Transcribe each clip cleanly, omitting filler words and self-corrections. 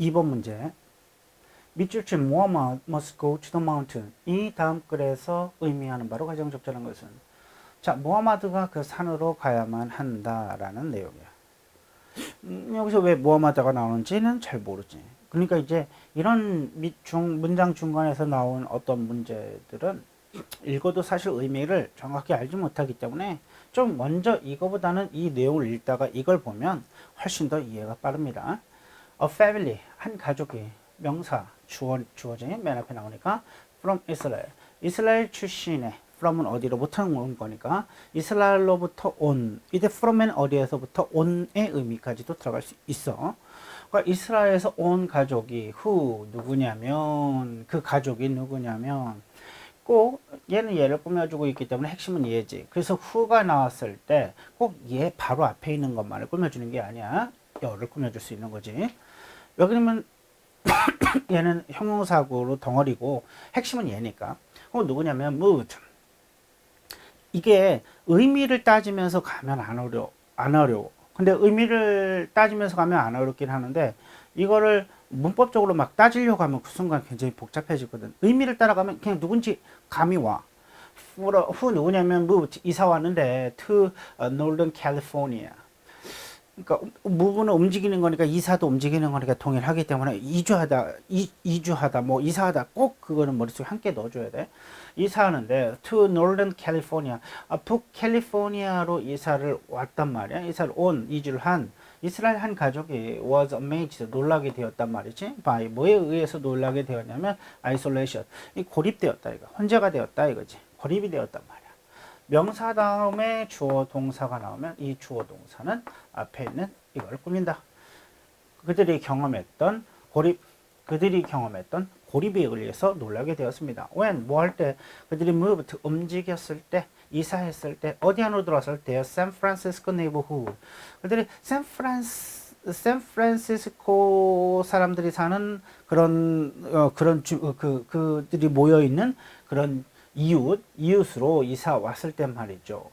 2번 문제. 밑줄 친 Muhammad must go to the mountain. 이 다음 글에서 의미하는 바로 가장 적절한 것은 자, 무하마드가 그 산으로 가야만 한다라는 내용이야. 여기서 왜 무하마드가 나오는지는 잘 모르지. 그러니까 이제 이런 문장 중간에서 나온 어떤 문제들은 읽어도 사실 의미를 정확히 알지 못하기 때문에 좀 먼저 이거보다는 이 내용을 읽다가 이걸 보면 훨씬 더 이해가 빠릅니다. A family, 한 가족이 명사, 주어진이 맨 앞에 나오니까 from Israel, 이스라엘 출신의 from은 어디로부터 온 거니까 이스라엘로부터 온, 이때 from은 어디에서부터 온의 의미까지도 들어갈 수 있어. 그러니까 이스라엘에서 온 가족이 who 누구냐면 그 가족이 누구냐면 꼭 얘는 얘를 꾸며주고 있기 때문에 핵심은 얘지. 그래서 who가 나왔을 때 꼭 얘 바로 앞에 있는 것만을 꾸며주는 게 아니야. 여를 꾸며줄 수 있는 거지. 왜 그러면 얘는 형용사구로 덩어리고 핵심은 얘니까. 누구냐면 moved. 이게 의미를 따지면서 가면 안 어려워. 근데 의미를 따지면서 가면 안 어렵긴 하는데 이거를 문법적으로 막 따지려고 하면 그 순간 굉장히 복잡해지거든. 의미를 따라가면 그냥 누군지 감이 와. who 누구냐면 moved 이사 왔는데 to Northern California. 그러니까 무브는 움직이는 거니까 이사도 움직이는 거니까 동일하기 때문에 이주하다 뭐 이사하다 꼭 그거는 머릿속에 함께 넣어줘야 돼. 이사하는데 to Northern California, 북캘리포니아로 이사를 왔단 말이야. 이사를 이주를 한 이스라엘 한 가족이 was amazed, 놀라게 되었단 말이지. by 뭐에 의해서 놀라게 되었냐면 isolation, 고립되었다 이거, 혼자가 되었다 이거지. 고립이 되었단 말이야. 명사 다음에 주어 동사가 나오면 이 주어 동사는 앞에 있는 이걸 꾸민다. 그들이 경험했던 고립에 의해서 놀라게 되었습니다. when 뭐 할 때 그들이 moved 움직였을 때 이사했을 때 어디 안으로 들어왔을 때요? 샌프란시스코 네이버후드. 그들이 샌프란시스코 사람들이 사는 그들이 모여 있는 그런 이웃으로 이사 왔을 때 말이죠.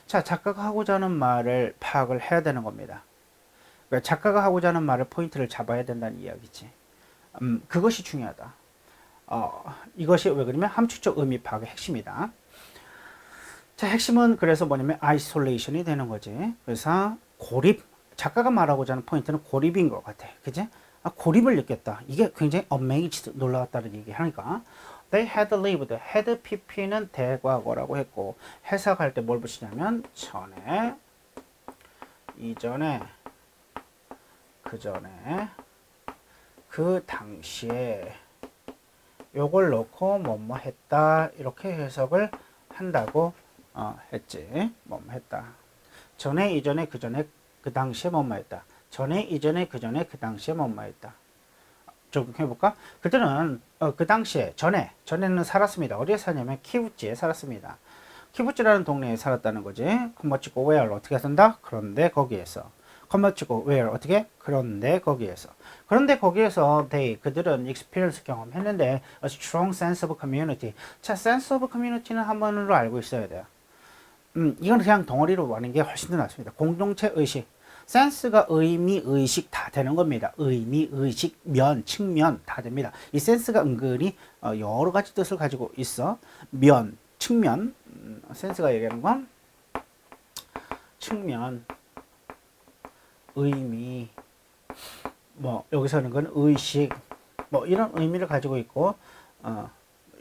자, 작가가 하고자 하는 말을 파악을 해야 되는 겁니다. 그러니까 작가가 하고자 하는 말을 포인트를 잡아야 된다는 이야기지. 그것이 중요하다. 이것이 왜 그러면 함축적 의미 파악의 핵심이다. 자, 핵심은 그래서 뭐냐면 isolation이 되는 거지. 그래서 고립, 작가가 말하고자 하는 포인트는 고립인 것 같아. 그지? 고립을 느꼈다. 이게 굉장히 amazed, 놀라웠다는 얘기 하니까. They had lived, had pp는 대과거라고 했고 해석할 때 뭘 붙이냐면 전에, 이전에, 그전에, 그 당시에 요걸 넣고 뭐뭐 했다 이렇게 해석을 한다고 했지. 뭐뭐 했다. 전에, 이전에, 그전에, 그 당시에 뭐뭐 했다. 전에, 이전에, 그전에, 그 당시에 뭐뭐 했다. 좀 해볼까? 그들은 그 당시에 전에는 살았습니다. 어디에 사냐면 키부츠에 살았습니다. 키부츠라는 동네에 살았다는 거지. 컴머치고 where 어떻게 산다? 그런데 거기에서. 컴머치고 where 어떻게? 그런데 거기에서. 그런데 거기에서 그들은 experience 경험했는데 a strong sense of community. 자, sense of community는 한번으로 알고 있어야 돼요. 이건 그냥 덩어리로 하는 게 훨씬 더 낫습니다. 공동체 의식. 센스가 의미, 의식 다 되는 겁니다. 의미, 의식, 측면 다 됩니다. 이 센스가 은근히 여러 가지 뜻을 가지고 있어. 측면, 센스가 얘기하는 건 측면, 의미, 뭐 여기서 하는 건 의식, 뭐 이런 의미를 가지고 있고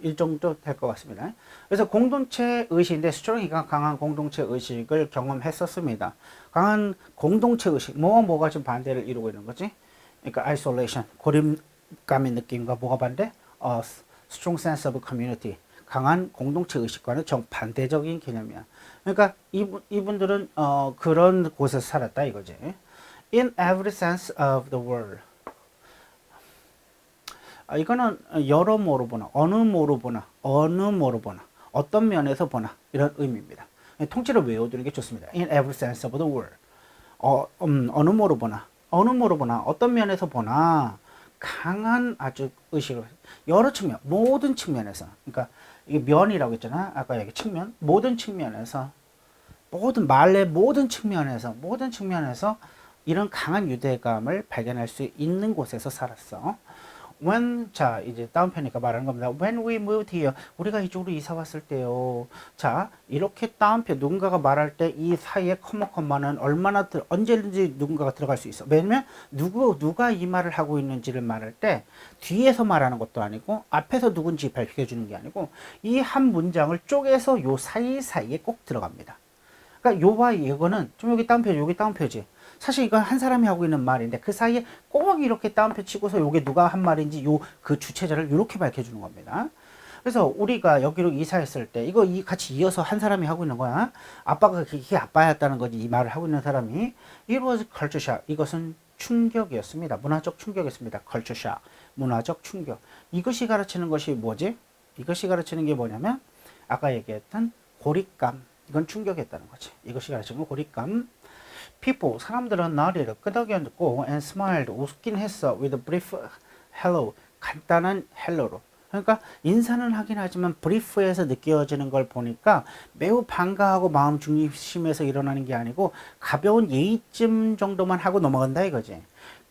일정도 될 것 같습니다. 그래서 공동체 의식인데 스트롱이가 강한 공동체 의식을 경험했었습니다. 강한 공동체 의식, 뭐가 지금 반대를 이루고 있는 거지? 그러니까 isolation, 고립감의 느낌과 뭐가 반대? strong sense of community, 강한 공동체 의식과는 정반대적인 개념이야. 그러니까 이분들은 그런 곳에서 살았다 이거지. In every sense of the word. 이거는 여러모로 보나, 어느 모로 보나, 어떤 면에서 보나 이런 의미입니다. 통째로 외워두는 게 좋습니다. In every sense of the word. 어느 모로 보나, 어떤 면에서 보나 강한 아주 의식을 여러 측면, 모든 측면에서. 그러니까 이게 면이라고 했잖아. 아까 여기 측면, 모든 측면에서, 말의 모든 측면에서 이런 강한 유대감을 발견할 수 있는 곳에서 살았어. 자, 이제 다음 편이니까 말하는 겁니다. When we moved here, 우리가 이쪽으로 이사 왔을 때요. 자, 이렇게 다운표 누군가가 말할 때 이 사이에 컴마는 언제든지 누군가가 들어갈 수 있어. 왜냐면 누가 이 말을 하고 있는지를 말할 때 뒤에서 말하는 것도 아니고 앞에서 누군지 밝혀 주는 게 아니고 이 한 문장을 쪼개서 요 사이사이에 꼭 들어갑니다. 그러니까 요와 이거는 좀 여기 다운표지. 사실 이건 한 사람이 하고 있는 말인데 그 사이에 꼭 이렇게 다운표 치고서 요게 누가 한 말인지 그 주체자를 이렇게 밝혀주는 겁니다. 그래서 우리가 여기로 이사했을 때 이거 같이 이어서 한 사람이 하고 있는 거야. 아빠가 그게 아빠였다는 거지. 이 말을 하고 있는 사람이. It was culture shock. 이것은 충격이었습니다. 문화적 충격이었습니다. culture shock. 문화적 충격. 이것이 가르치는 것이 뭐지? 이것이 가르치는 게 뭐냐면 아까 얘기했던 고립감. 이건 충격이었다는 거지. 이것이 가르치는 건 고립감. People, 사람들은 나를 끄덕였고 and smiled, 웃긴 했어. with a brief hello, 간단한 hello로. 그러니까 인사는 하긴 하지만 brief에서 느껴지는 걸 보니까 매우 반가워하고 마음 중심에서 일어나는 게 아니고 가벼운 예의쯤 정도만 하고 넘어간다 이거지.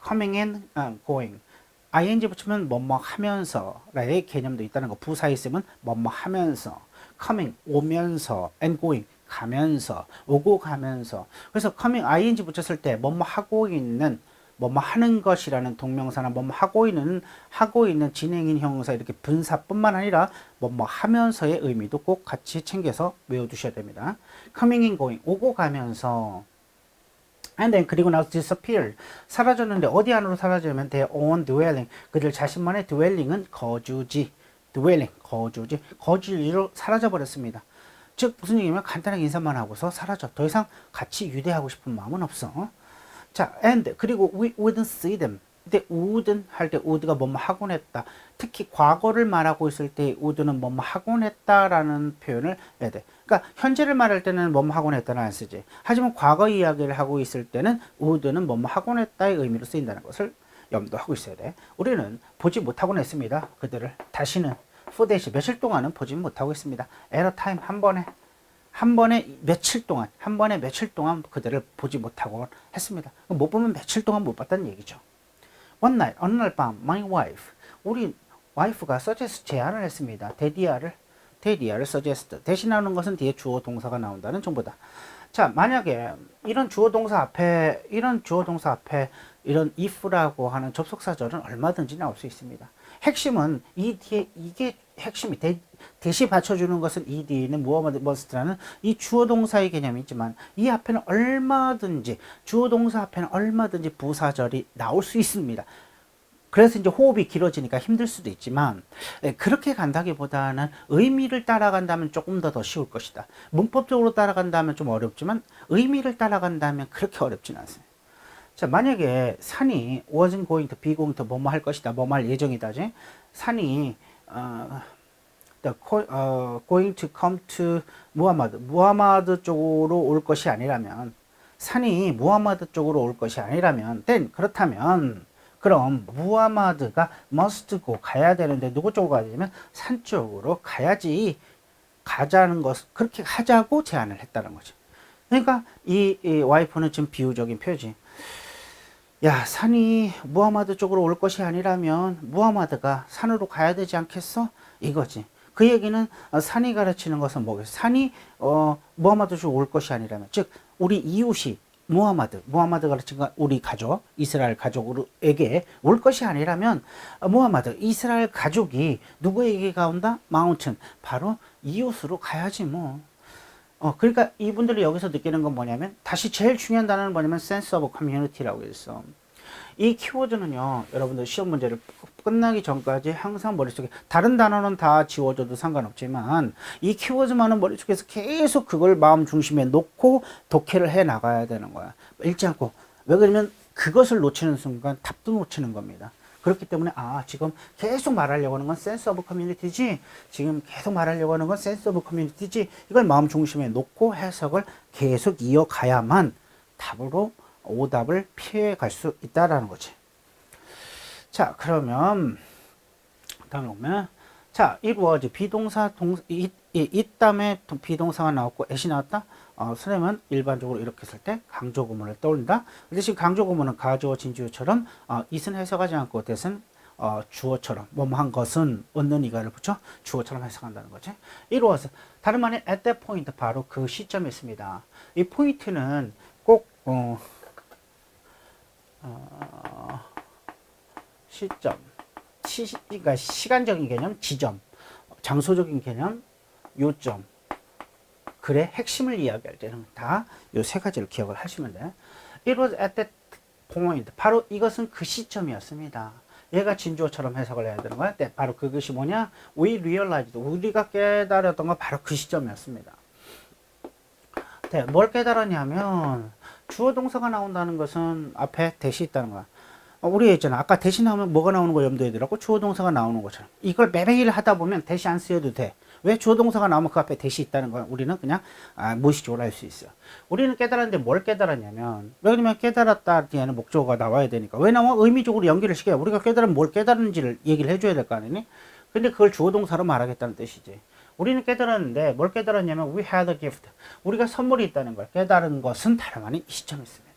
coming and going. ing 붙이면 뭐뭐 하면서 라의 개념도 있다는 거. 부사 있으면 뭐뭐 하면서. coming, 오면서, and going, 가면서, 오고 가면서. 그래서 coming, ing 붙였을 때 뭐뭐 하고 있는, 뭐뭐 하는 것이라는 동명사나 뭐뭐 하고 있는 진행인 형용사 이렇게 분사뿐만 아니라 뭐뭐 하면서의 의미도 꼭 같이 챙겨서 외워두셔야 됩니다. coming and going, 오고 가면서. And then 그리고 나서 disappeared, 사라졌는데 어디 안으로 사라지면 their own dwelling, 그들 자신만의 dwelling은 거주지. dwelling, 거주지로 사라져버렸습니다. 즉 무슨 얘기냐면 간단하게 인사만 하고서 사라져. 더 이상 같이 유대하고 싶은 마음은 없어. 자, and 그리고 we wouldn't see them. 근데 wouldn't 할 때 would가 뭐뭐 하곤 했다. 특히 과거를 말하고 있을 때 would는 뭐뭐 하곤 했다라는 표현을 해야 돼. 그러니까 현재를 말할 때는 뭐뭐 하곤 했다는 안 쓰지. 하지만 과거 이야기를 하고 있을 때는 would는 뭐뭐 하곤 했다의 의미로 쓰인다는 것을 염두하고 있어야 돼. 우리는 보지 못하곤 했습니다. 그들을 다시는 for days, 며칠 동안은 보지 못하고 있습니다. at a time, 한 번에 며칠 동안 그들을 보지 못하고 했습니다. 못 보면 며칠 동안 못 봤다는 얘기죠. One night, 어느 날 밤, my wife, 우리 와이프가 suggest, 제안을 했습니다. 대디아를 suggest, 대신하는 것은 뒤에 주어 동사가 나온다는 정보다. 자, 만약에 이런 주어 동사 앞에 이런 if라고 하는 접속사절은 얼마든지 나올 수 있습니다. 핵심은 이 뒤에 이게 핵심이 대시 받쳐주는 것은 이 뒤에 있는 must라는 이 주어 동사의 개념이 있지만 이 앞에는 주어 동사 앞에는 얼마든지 부사절이 나올 수 있습니다. 그래서 이제 호흡이 길어지니까 힘들 수도 있지만 그렇게 간다기보다는 의미를 따라간다면 조금 더 쉬울 것이다. 문법적으로 따라간다면 좀 어렵지만 의미를 따라간다면 그렇게 어렵진 않습니다. 자, 만약에 산이 wasn't going to, be going to, 뭐뭐 할 것이다, 뭐뭐 할 예정이다지. 산이 going to come to 무하마드 쪽으로 올 것이 아니라면, 산이 무하마드 쪽으로 올 것이 아니라면, 그럼 무하마드가 must go, 가야 되는데 누구 쪽으로 가야 되냐면 산 쪽으로 가야지. 가자는 것, 그렇게 하자고 제안을 했다는 거죠. 그러니까 이 와이프는 지금 비유적인 표지. 야, 산이 무하마드 쪽으로 올 것이 아니라면 무하마드가 산으로 가야 되지 않겠어? 이거지. 그 얘기는 산이 가르치는 것은 뭐겠어? 산이 무하마드 쪽으로 올 것이 아니라면, 즉 우리 이웃이 무하마드 가르친 건 우리 가족, 이스라엘 가족에게 올 것이 아니라면 이스라엘 가족이 누구에게 가온다? 마운틴, 바로 이웃으로 가야지 뭐. 그러니까 이분들이 여기서 느끼는 건 뭐냐면, 다시 제일 중요한 단어는 뭐냐면 sense of community라고 했어. 이 키워드는요, 여러분들 시험 문제를 끝나기 전까지 항상 머릿속에, 다른 단어는 다 지워져도 상관없지만 이 키워드만은 머릿속에서 계속 그걸 마음 중심에 놓고 독해를 해 나가야 되는 거야. 읽지 않고. 왜 그러면 그것을 놓치는 순간 답도 놓치는 겁니다. 그렇기 때문에 지금 계속 말하려고 하는 건 sense of community지, 이걸 마음 중심에 놓고 해석을 계속 이어가야만 답으로 오답을 피해 갈 수 있다라는 거지. 자, 그러면 다음에 보면, 자, it was 비동사 it 다음에 비동사가 나왔고 at이 나왔다. 선생님은 일반적으로 이렇게 쓸 때 강조 구문을 떠올린다. 그 대신 강조 구문은 가주어 진주어처럼 it은 해석하지 않고 that은 주어처럼 뭐뭐한 것은 얻는 이가를 붙여 주어처럼 해석한다는 거지. it was 다른 말은 at that point 바로 그 시점에 있습니다. 이 포인트는 꼭 시점 그러니까 시간적인 개념, 지점, 장소적인 개념, 요점, 글의 핵심을 이야기할 때는 다 요 세 가지를 기억을 하시면 돼. It was at that point. 바로 이것은 그 시점이었습니다. 얘가 진주어처럼 해석을 해야 되는 거야. 바로 그것이 뭐냐? We realized. 우리가 깨달았던 건 바로 그 시점이었습니다. 네, 뭘 깨달았냐면 주어 동사가 나온다는 것은 앞에 대시 있다는 거야. 우리 했잖아. 아까 대시 나오면 뭐가 나오는 거 염두에 두라고? 주어 동사가 나오는 것처럼. 이걸 매매일 하다 보면 대시 안 쓰여도 돼. 왜 주어 동사가 나오면 그 앞에 대시 있다는 거야? 우리는 그냥 무의식적으로 할 수 있어. 우리는 깨달았는데 뭘 깨달았냐면, 왜냐면 깨달았다 뒤에는 목적어가 나와야 되니까. 왜 나와? 의미적으로 연결을 시켜야 우리가 깨달으면 뭘 깨달은지를 얘기를 해줘야 될 거 아니니? 근데 그걸 주어 동사로 말하겠다는 뜻이지. 우리는 깨달았는데 뭘 깨달았냐면 we had a gift. 우리가 선물이 있다는 걸 깨달은 것은 다름 아닌 이 시점에 있습니다.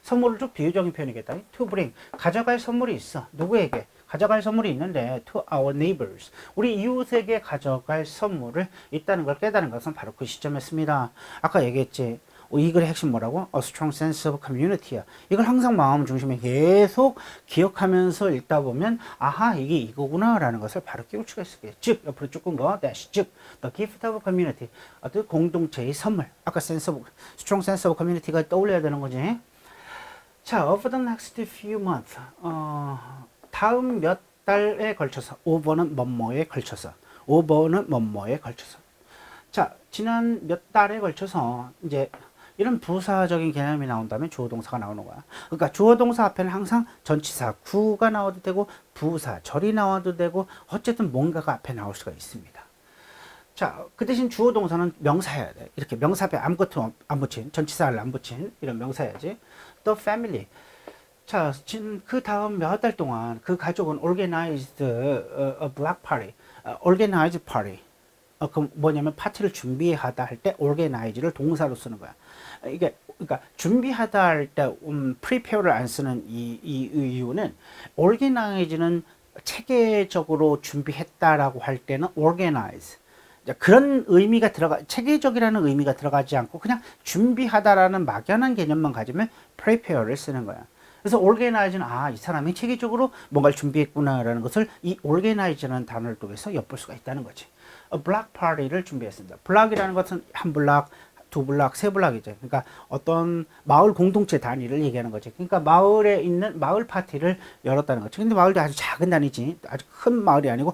선물을 좀 비유적인 표현이겠다. to bring. 가져갈 선물이 있어. 누구에게? 가져갈 선물이 있는데 to our neighbors. 우리 이웃에게 가져갈 선물을 있다는 걸 깨달은 것은 바로 그 시점이었습니다. 아까 얘기했지. 이 글의 핵심 뭐라고? A strong sense of community야. 이걸 항상 마음 중심에 계속 기억하면서 읽다 보면 아하 이게 이거구나 라는 것을 바로 끼울 수가 있어요. 즉 옆으로 쭉 끈 거 dash 즉 the gift of community 어떤 공동체의 선물. 아까 strong sense of community가 떠올려야 되는 거지. 자, over the next few months 다음 몇 달에 걸쳐서 over는 뭐뭐에 걸쳐서 over는 뭐뭐에 걸쳐서 자, 지난 몇 달에 걸쳐서 이제 이런 부사적인 개념이 나온다면 주어 동사가 나오는 거야. 그러니까 주어 동사 앞에는 항상 전치사 구가 나와도 되고 부사 절이 나와도 되고 어쨌든 뭔가가 앞에 나올 수가 있습니다. 자, 그 대신 주어 동사는 명사여야 돼. 이렇게 명사 앞에 아무것도 안 붙인 전치사를 안 붙인 이런 명사야지. The family. 자, 그 다음 몇 달 동안 그 가족은 organized a black party. organized party. 그 뭐냐면 파티를 준비하다 할 때 organize를 동사로 쓰는 거야. 이게 그러니까 준비하다 할 때 prepare를 안 쓰는 이 이유는 organize는 체계적으로 준비했다라고 할 때는 organize. 그런 의미가 체계적이라는 의미가 들어가지 않고 그냥 준비하다라는 막연한 개념만 가지면 prepare를 쓰는 거야. 그래서 organize는 이 사람이 체계적으로 뭔가를 준비했구나라는 것을 이 organize라는 단어를 통해서 엿볼 수가 있다는 거지. A block party를 준비했습니다. 블락이라는 것은 한 블락, 두 블락, 세 블락이죠. 그러니까 어떤 마을 공동체 단위를 얘기하는 거지. 그러니까 마을에 있는 마을 파티를 열었다는 거지. 근데 마을도 아주 작은 단위지. 아주 큰 마을이 아니고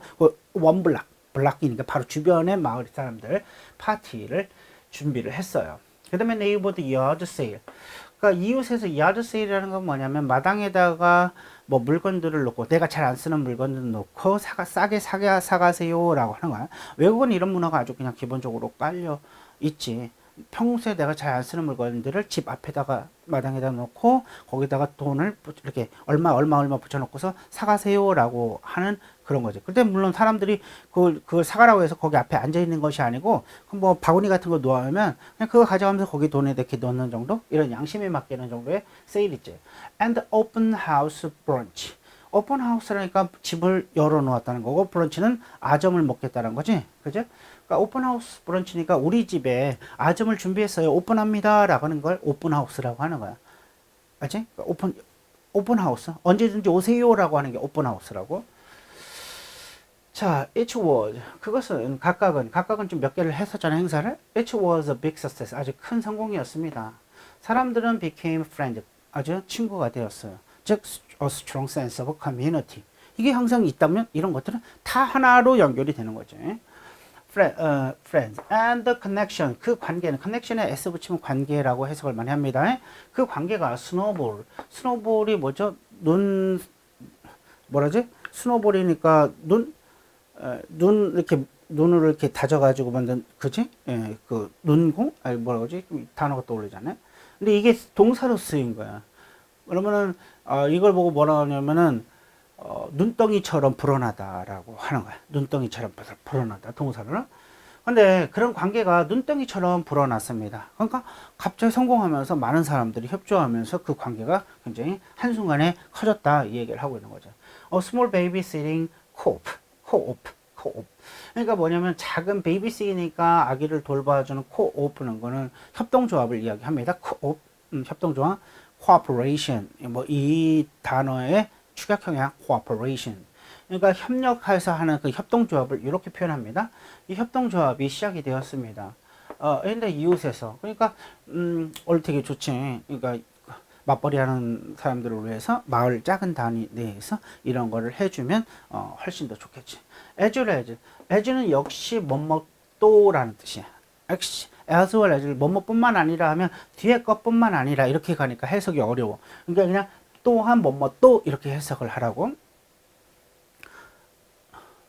원 블락. 블락이니까 바로 주변의 마을 사람들 파티를 준비를 했어요. 그 다음에 네이버드 yard sale. 그러니까 이웃에서 yard sale이라는 건 뭐냐면 마당에다가 뭐 물건들을 놓고 내가 잘 안 쓰는 물건들을 놓고 싸게 사가세요 라고 하는 거야. 외국은 이런 문화가 아주 그냥 기본적으로 깔려 있지. 평소에 내가 잘 안 쓰는 물건들을 집 앞에다가 마당에다 놓고 거기다가 돈을 이렇게 얼마 붙여놓고서 사가세요 라고 하는 그런 거죠. 근데 물론 사람들이 그걸 사가라고 해서 거기 앞에 앉아 있는 것이 아니고 뭐 바구니 같은 거 놓으면 그냥 그거 가져가면서 거기 돈에 이렇게 넣는 정도 이런 양심에 맡기는 정도의 세일이지. And open house brunch. 오픈 하우스라니까 집을 열어 놓았다는 거고 브런치는 아점을 먹겠다는 거지. 그죠? 그러니까 오픈 하우스 브런치니까 우리 집에 아점을 준비했어요. 오픈합니다. 라고 하는 걸 오픈 하우스라고 하는 거야. 알지? 그러니까 오픈 하우스. 언제든지 오세요. 라고 하는 게 오픈 하우스라고. 자, it was. 그것은 각각은 좀 몇 개를 했었잖아, 행사를. It was a big success. 아주 큰 성공이었습니다. 사람들은 became friends. 아주 친구가 되었어요. 즉, a strong sense of community. 이게 항상 있다면 이런 것들은 다 하나로 연결이 되는 거죠. friends and the connection. 그 관계는 connection에 s 붙이면 관계라고 해석을 많이 합니다. 그 관계가 스노볼이 뭐죠? 스노볼이니까 눈을 이렇게 다져가지고 만든 그지? 예, 그 눈공? 아니 뭐라고 하지? 단어가 떠오르잖아요. 근데 이게 동사로 쓰인 거야. 그러면은 이걸 보고 뭐라 하냐면은 눈덩이처럼 불어나다라고 하는 거야. 눈덩이처럼 불어나다 동사를. 근데 그런 관계가 눈덩이처럼 불어났습니다. 그러니까 갑자기 성공하면서 많은 사람들이 협조하면서 그 관계가 굉장히 한순간에 커졌다 이 얘기를 하고 있는 거죠. Small babysitting co-op. 그러니까 뭐냐면 작은 베이비시니까 아기를 돌봐주는 co-op는 거는 협동조합을 이야기합니다. co-op, 협동조합, cooperation. 뭐 이 단어의 축약형이야, cooperation. 그러니까 협력해서 하는 그 협동조합을 이렇게 표현합니다. 이 협동조합이 시작이 되었습니다. 근데 이웃에서 그러니까 되게 좋지. 그러니까 맞벌이 하는 사람들을 위해서 마을 작은 단위 내에서 이런 거를 해주면 훨씬 더 좋겠지. as는 역시 뭐뭐또라는 뜻이야. as well as 뭐뭐뿐만 아니라 하면 뒤에 것뿐만 아니라 이렇게 가니까 해석이 어려워. 그러니까 그냥 또한 뭐뭐 또 이렇게 해석을 하라고.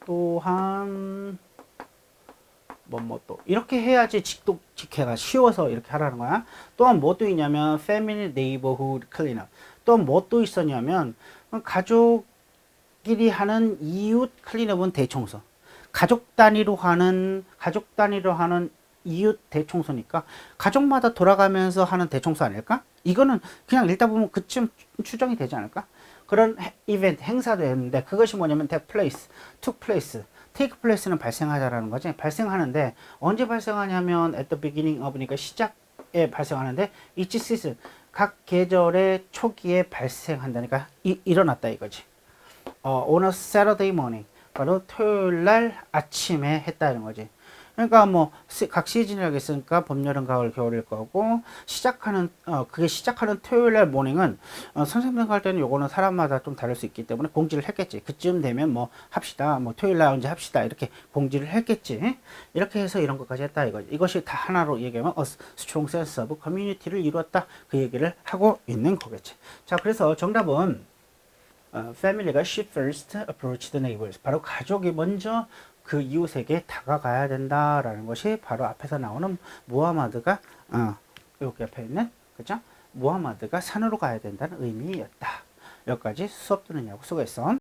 또한 뭐뭐 또 이렇게 해야지 직독직해가 쉬워서 이렇게 하라는 거야. 또한 뭐 또 있냐면 family neighborhood cleanup. 또 뭐 또 있었냐면 가족끼리 하는 이웃 클린업은 대청소. 가족 단위로 하는 이웃 대청소니까 가족마다 돌아가면서 하는 대청소 아닐까? 이거는 그냥 읽다 보면 그쯤 추정이 되지 않을까? 그런 이벤트 행사도 했는데 그것이 뭐냐면 took place. take place는 발생하다라는 거지. 발생하는데 언제 발생하냐면 at the beginning of니까 시작에 발생하는데 each season 각 계절의 초기에 발생한다니까 일어났다 이거지. on a Saturday morning 바로 토요일 날 아침에 했다는 거지. 그러니까 뭐 각 시즌이라고 했으니까 봄, 여름, 가을, 겨울일 거고 그게 시작하는 토요일 날 모닝은 선생님 할 때는 요거는 사람마다 좀 다를 수 있기 때문에 공지를 했겠지. 그쯤 되면 뭐 합시다. 뭐 토요일 날 언제 합시다. 이렇게 공지를 했겠지. 이렇게 해서 이런 것까지 했다 이거지. 이것이 다 하나로 얘기하면 a strong sense of community를 이루었다. 그 얘기를 하고 있는 거겠지. 자, 그래서 정답은 family가 she first approached the neighbors. 바로 가족이 먼저 그 이웃에게 다가가야 된다라는 것이 바로 앞에서 나오는 무하마드가 여기 앞에 있는 그죠? 무하마드가 산으로 가야 된다는 의미였다. 여기까지 수업 듣느냐고 수고했어.